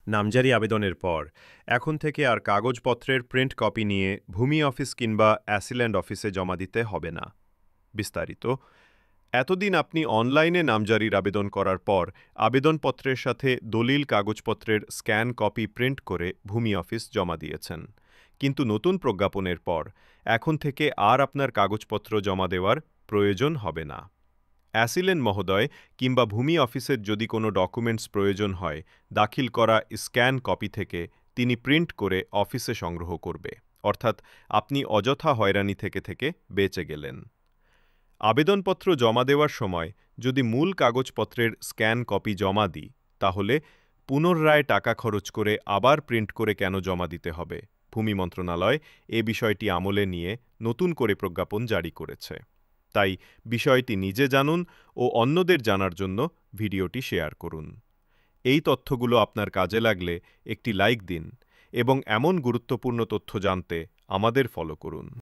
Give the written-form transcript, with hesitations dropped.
নামজারি আবেদনের পর এখন থেকে আর কাগজপত্রের প্রিন্ট কপি নিয়ে ভূমি অফিস কিংবা অ্যাসিল্যান্ড অফিসে জমা দিতে হবে না। বিস্তারিত, এতদিন আপনি অনলাইনে নামজারির আবেদন করার পর আবেদনপত্রের সাথে দলিল কাগজপত্রের স্ক্যান কপি প্রিন্ট করে ভূমি অফিস জমা দিয়েছেন। কিন্তু নতুন প্রজ্ঞাপনের পর এখন থেকে আর আপনার কাগজপত্র জমা দেওয়ার প্রয়োজন হবে না। অ্যাসিলেন মহোদয় কিংবা ভূমি অফিসের যদি কোনো ডকুমেন্টস প্রয়োজন হয়, দাখিল করা স্ক্যান কপি থেকে তিনি প্রিন্ট করে অফিসে সংগ্রহ করবে। অর্থাৎ আপনি অযথা হয়রানি থেকে বেঁচে গেলেন। আবেদনপত্র জমা দেওয়ার সময় যদি মূল কাগজপত্রের স্ক্যান কপি জমা দিই, তাহলে পুনরায় টাকা খরচ করে আবার প্রিন্ট করে কেন জমা দিতে হবে? ভূমি মন্ত্রণালয় এ বিষয়টি আমলে নিয়ে নতুন করে প্রজ্ঞাপন জারি করেছে। তাই বিষয়টি নিজে জানুন ও অন্যদের জানার জন্য ভিডিওটি শেয়ার করুন। এই তথ্যগুলো আপনার কাজে লাগলে একটি লাইক দিন এবং এমন গুরুত্বপূর্ণ তথ্য জানতে আমাদের ফলো করুন।